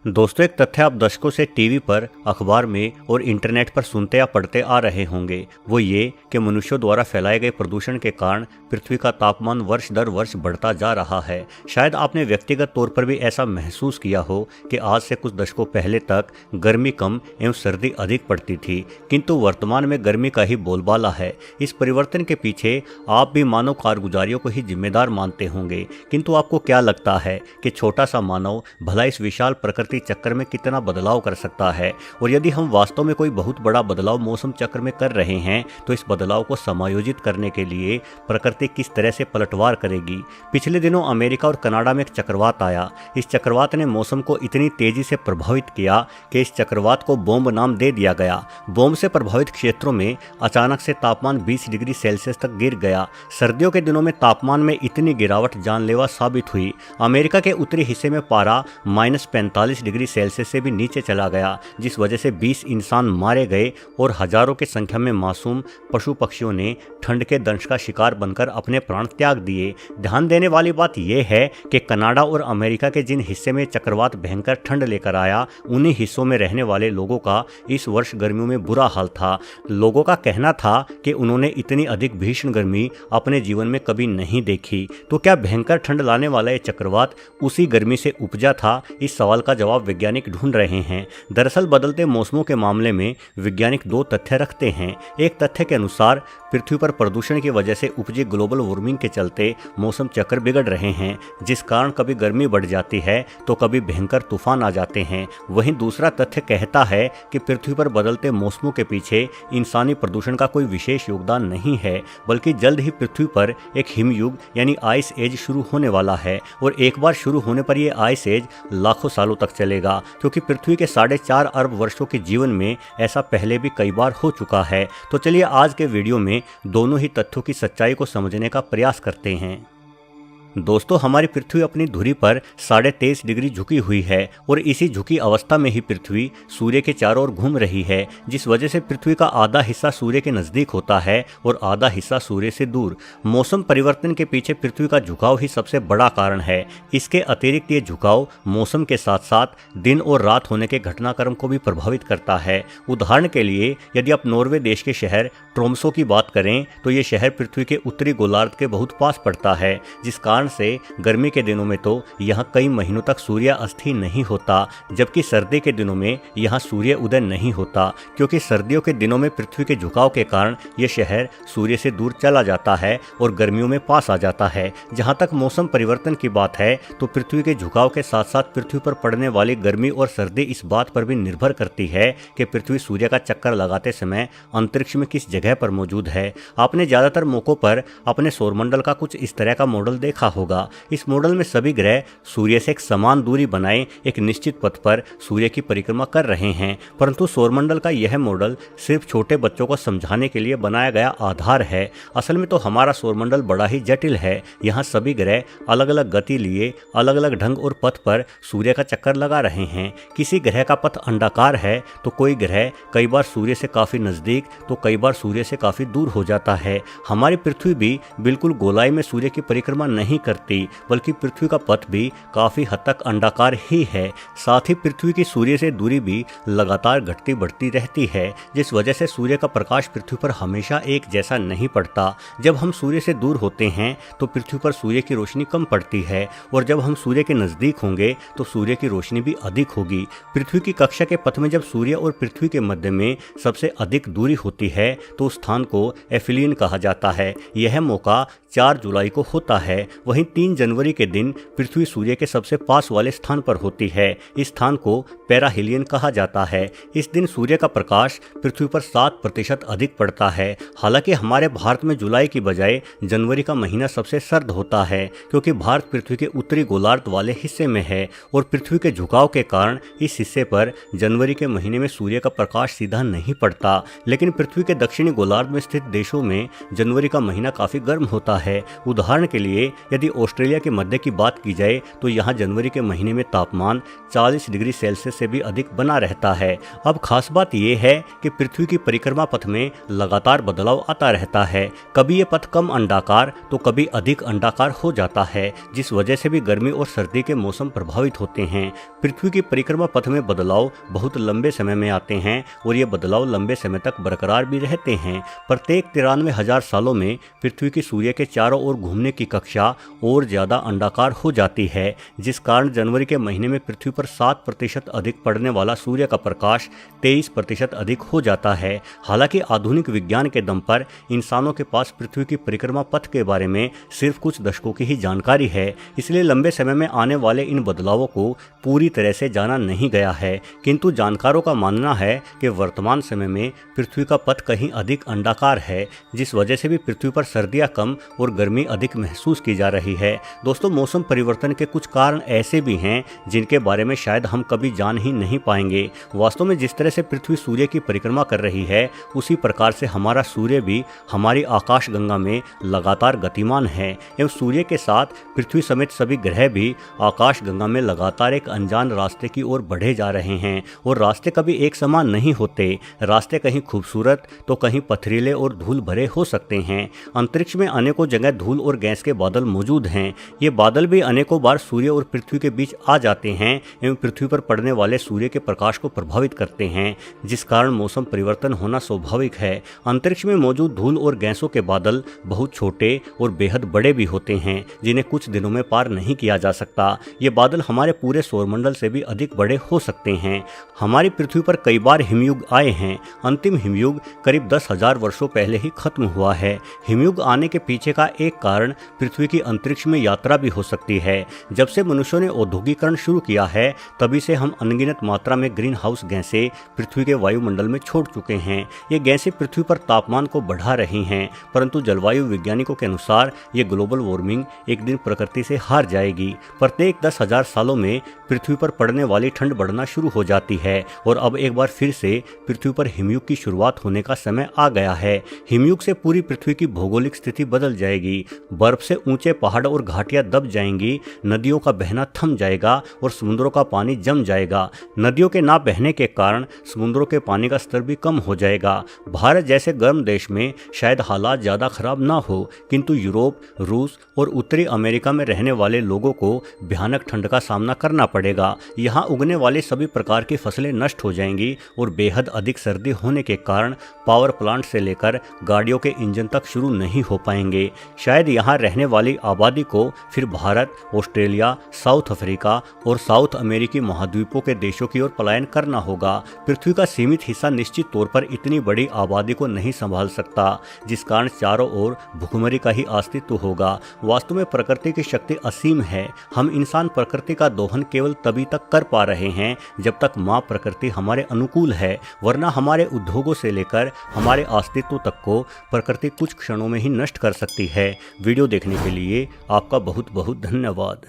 दोस्तों, एक तथ्य आप दशकों से टीवी पर, अखबार में और इंटरनेट पर सुनते या पढ़ते आ रहे होंगे। वो ये कि मनुष्यों द्वारा फैलाए गए प्रदूषण के कारण पृथ्वी का तापमान वर्ष दर वर्ष बढ़ता जा रहा है। शायद आपने व्यक्तिगत तौर पर भी ऐसा महसूस किया हो कि आज से कुछ दशकों पहले तक गर्मी कम एवं सर्दी अधिक पड़ती थी, किंतु वर्तमान में गर्मी का ही बोलबाला है। इस परिवर्तन के पीछे आप भी मानव कारगुजारियों को ही जिम्मेदार मानते होंगे, किंतु आपको क्या लगता है कि छोटा सा मानव भला इस विशाल प्रकृति चक्र में कितना बदलाव कर सकता है? और यदि हम वास्तव में कोई बहुत बड़ा बदलाव मौसम चक्र में कर रहे हैं, तो इस बदलाव को समायोजित करने के लिए प्रकृति किस तरह से पलटवार करेगी? पिछले दिनों अमेरिका और कनाडा में एक चक्रवात आया। इस चक्रवात ने मौसम को इतनी तेजी से प्रभावित किया कि इस चक्रवात को बॉम्ब नाम दे दिया गया। बॉम्ब से प्रभावित क्षेत्रों में अचानक से तापमान 20 डिग्री सेल्सियस तक गिर गया। सर्दियों के दिनों में तापमान में इतनी गिरावट जानलेवा साबित हुई। अमेरिका के उत्तरी हिस्से में पारा -45 डिग्री सेल्सियस से भी नीचे चला गया, जिस वजह से 20 इंसान मारे गए और हजारों की संख्या में मासूम पशु पक्षियों ने ठंड के दंश का शिकार बनकर अपने प्राण त्याग दिए। ध्यान देने वाली बात यह है कि कनाडा और अमेरिका के जिन हिस्से में चक्रवात भयंकर ठंड लेकर आया, उन्हीं हिस्सों में रहने वाले लोगों का इस वर्ष गर्मियों में बुरा हाल था। लोगों का कहना था कि उन्होंने इतनी अधिक भीषण गर्मी अपने जीवन में कभी नहीं देखी। तो क्या भयंकर ठंड लाने वाला ये चक्रवात उसी गर्मी से उपजा था? इस सवाल का जवाब वैज्ञानिक ढूंढ रहे हैं। दरअसल बदलते मौसमों के मामले में वैज्ञानिक दो तथ्य रखते हैं। एक तथ्य के अनुसार पृथ्वी पर प्रदूषण की वजह से उपजे ग्लोबल वार्मिंग के चलते मौसम चक्र बिगड़ रहे हैं, जिस कारण कभी गर्मी बढ़ जाती है तो कभी भयंकर तूफान आ जाते हैं। वहीं दूसरा तथ्य कहता है कि पृथ्वी पर बदलते मौसमों के पीछे इंसानी प्रदूषण का कोई विशेष योगदान नहीं है, बल्कि जल्द ही पृथ्वी पर एक हिमयुग यानी आइस एज शुरू होने वाला है। और एक बार शुरू होने पर यह आइस एज लाखों सालों तक चलेगा, क्योंकि पृथ्वी के 4.5 अरब वर्षों के जीवन में ऐसा पहले भी कई बार हो चुका है। तो चलिए आज के वीडियो में दोनों ही तथ्यों की सच्चाई को समझने का प्रयास करते हैं। दोस्तों, हमारी पृथ्वी अपनी धुरी पर 23.5 डिग्री झुकी हुई है और इसी झुकी अवस्था में ही पृथ्वी सूर्य के चारों ओर घूम रही है, जिस वजह से पृथ्वी का आधा हिस्सा सूर्य के नजदीक होता है और आधा हिस्सा सूर्य से दूर। मौसम परिवर्तन के पीछे पृथ्वी का झुकाव ही सबसे बड़ा कारण है। इसके अतिरिक्त ये झुकाव मौसम के साथ साथ दिन और रात होने के घटनाक्रम को भी प्रभावित करता है। उदाहरण के लिए यदि आप नॉर्वे देश के शहर ट्रोम्सो की बात करें, तो ये शहर पृथ्वी के उत्तरी गोलार्ध के बहुत पास पड़ता है, जिस कारण से गर्मी के दिनों में तो यहाँ कई महीनों तक सूर्यास्त ही नहीं होता, जबकि सर्दी के दिनों में यहाँ सूर्य उदय नहीं होता, क्योंकि सर्दियों के दिनों में पृथ्वी के झुकाव के कारण यह शहर सूर्य से दूर चला जाता है और गर्मियों में पास आ जाता है। जहाँ तक मौसम परिवर्तन की बात है, तो पृथ्वी के झुकाव के साथ साथ पृथ्वी पर पड़ने वाली गर्मी और सर्दी इस बात पर भी निर्भर करती है कि पृथ्वी सूर्य का चक्कर लगाते समय अंतरिक्ष में किस जगह पर मौजूद है। आपने ज्यादातर मौकों पर अपने सौरमंडल का कुछ इस तरह का मॉडल देखा होगा। इस मॉडल में सभी ग्रह सूर्य से एक समान दूरी बनाए एक निश्चित पथ पर सूर्य की परिक्रमा कर रहे हैं, परंतु सौरमंडल का यह मॉडल सिर्फ छोटे बच्चों को समझाने के लिए बनाया गया आधार है। असल में तो हमारा सौरमंडल बड़ा ही जटिल है। यहाँ सभी ग्रह अलग अलग गति लिए अलग अलग ढंग और पथ पर सूर्य का चक्कर लगा रहे हैं। किसी ग्रह का पथ अंडाकार है तो कोई ग्रह कई बार सूर्य से काफी नजदीक तो कई बार सूर्य से काफी दूर हो जाता है। हमारी पृथ्वी भी बिल्कुल गोलाई में सूर्य की परिक्रमा नहीं करती, बल्कि पृथ्वी का पथ भी काफी हद तक अंडाकार ही है। साथ ही पृथ्वी की सूर्य से दूरी भी लगातार घटती बढ़ती रहती है, जिस वजह से सूर्य का प्रकाश पृथ्वी पर हमेशा एक जैसा नहीं पड़ता। जब हम सूर्य से दूर होते हैं तो पृथ्वी पर सूर्य की रोशनी कम पड़ती है, और जब हम सूर्य के नजदीक होंगे तो सूर्य की रोशनी भी अधिक होगी। पृथ्वी की कक्षा के पथ में जब सूर्य और पृथ्वी के मध्य में सबसे अधिक दूरी होती है तो उस स्थान को एफिलियन कहा जाता है। यह मौका 4 जुलाई को होता है। वहीं 3 जनवरी के दिन पृथ्वी सूर्य के सबसे पास वाले स्थान पर होती है। इस स्थान को पेराहिलियन कहा जाता है। इस दिन सूर्य का प्रकाश पृथ्वी पर 7% अधिक पड़ता है। हालांकि हमारे भारत में जुलाई की बजाय जनवरी का महीना सबसे सर्द होता है, क्योंकि भारत पृथ्वी के उत्तरी गोलार्ध वाले हिस्से में है और पृथ्वी के झुकाव के कारण इस हिस्से पर जनवरी के महीने में सूर्य का प्रकाश सीधा नहीं पड़ता। लेकिन पृथ्वी के दक्षिणी गोलार्ध में स्थित देशों में जनवरी का महीना काफी गर्म होता है। उदाहरण के लिए यदि ऑस्ट्रेलिया के मध्य की बात की जाए तो यहाँ जनवरी के महीने में तापमान 40 डिग्री सेल्सियस से भी अधिक बना रहता है। अब खास बात यह है कि पृथ्वी की परिक्रमा पथ में लगातार बदलाव आता रहता है। कभी ये पथ कम अंडाकार तो कभी अधिक अंडाकार हो जाता है, जिस वजह से भी गर्मी और सर्दी के मौसम प्रभावित होते हैं। पृथ्वी की परिक्रमा पथ में बदलाव बहुत लंबे समय में आते हैं और ये बदलाव लंबे समय तक बरकरार भी रहते हैं। प्रत्येक 93,000 सालों में पृथ्वी की सूर्य के चारों ओर घूमने की कक्षा और ज्यादा अंडाकार हो जाती है, जिस कारण जनवरी के महीने में पृथ्वी पर 7% अधिक पड़ने वाला सूर्य का प्रकाश 23% अधिक हो जाता है। हालांकि आधुनिक विज्ञान के दम पर इंसानों के पास पृथ्वी की परिक्रमा पथ के बारे में सिर्फ कुछ दशकों की ही जानकारी है, इसलिए लंबे समय में आने वाले इन बदलावों को पूरी तरह से जाना नहीं गया है। किंतु जानकारों का मानना है कि वर्तमान समय में पृथ्वी का पथ कहीं अधिक अंडाकार है, जिस वजह से भी पृथ्वी पर सर्दियां कम और गर्मी अधिक महसूस की जा रही है। दोस्तों, मौसम परिवर्तन के कुछ कारण ऐसे भी हैं जिनके बारे में शायद हम कभी जान ही नहीं पाएंगे। वास्तव में जिस तरह से पृथ्वी सूर्य की परिक्रमा कर रही है, उसी प्रकार से हमारा सूर्य भी हमारी आकाश गंगा में लगातार गतिमान है एवं सूर्य के साथ पृथ्वी समेत सभी ग्रह भी आकाश गंगा में लगातार एक अनजान रास्ते की ओर बढ़े जा रहे हैं। और रास्ते कभी एक समान नहीं होते। रास्ते कहीं खूबसूरत तो कहीं पथरीले और धूल भरे हो सकते हैं। अंतरिक्ष में अनेकों जगह धूल और गैस के बादल मौजूद हैं। ये बादल भी अनेकों बार सूर्य और पृथ्वी के बीच आ जाते हैं एवं पृथ्वी पर पड़ने वाले सूर्य के प्रकाश को प्रभावित करते हैं, जिस कारण मौसम परिवर्तन होना स्वाभाविक है। अंतरिक्ष में मौजूद धूल और गैसों के बादल बहुत छोटे और बेहद बड़े भी होते हैं, जिन्हें कुछ दिनों में पार नहीं किया जा सकता। ये बादल हमारे पूरे सौरमंडल से भी अधिक बड़े हो सकते हैं। हमारी पृथ्वी पर कई बार हिमयुग आए हैं। अंतिम हिमयुग करीब 10,000 वर्षों पहले ही खत्म हुआ है। हिमयुग आने के पीछे का एक कारण पृथ्वी की अंतरिक्ष में यात्रा भी हो सकती है। जब से मनुष्यों ने औद्योगिकरण शुरू किया है, तभी से हम अनगिनत मात्रा में ग्रीन हाउस गैसें पृथ्वी के वायुमंडल में छोड़ चुके हैं। ये गैसें पृथ्वी पर तापमान को बढ़ा रही हैं, परंतु जलवायु वैज्ञानिकों के अनुसार ये ग्लोबल वार्मिंग एक दिन प्रकृति से हार जाएगी। प्रत्येक 10,000 सालों में पृथ्वी पर पड़ने वाली ठंड बढ़ना शुरू हो जाती है और अब एक बार फिर से पृथ्वी पर हिमयुग की शुरुआत होने का समय आ गया है। हिमयुग से पूरी पृथ्वी की भौगोलिक स्थिति बदल जाएगी। बर्फ से ऊंचे पहाड़ और घाटियां दब जाएंगी, नदियों का बहना थम जाएगा और समुद्रों का पानी जम जाएगा। नदियों के ना बहने के कारण समुद्रों के पानी का स्तर भी कम हो जाएगा। भारत जैसे गर्म देश में शायद हालात ज़्यादा खराब ना हो, किंतु यूरोप, रूस और उत्तरी अमेरिका में रहने वाले लोगों को भयानक ठंड का सामना करना पड़ेगा। यहाँ उगने वाली सभी प्रकार की फसलें नष्ट हो जाएंगी और बेहद अधिक सर्दी होने के कारण पावर प्लांट से लेकर गाड़ियों के इंजन तक शुरू नहीं हो पाएंगे। शायद यहाँ रहने वाली आबादी को फिर भारत, ऑस्ट्रेलिया, साउथ अफ्रीका और साउथ अमेरिकी महाद्वीपों के देशों की ओर पलायन करना होगा। पृथ्वी का सीमित हिस्सा निश्चित तौर पर इतनी बड़ी आबादी को नहीं संभाल सकता, जिस कारण चारों ओर भुखमरी का ही अस्तित्व होगा। वास्तव में प्रकृति की शक्ति असीम है। हम इंसान प्रकृति का दोहन केवल तभी तक कर पा रहे हैं जब तक माँ प्रकृति हमारे अनुकूल है, वरना हमारे उद्योगों से लेकर हमारे अस्तित्व तक को प्रकृति कुछ क्षणों में ही नष्ट कर सकती है। वीडियो देखने के लिए आपका बहुत बहुत धन्यवाद।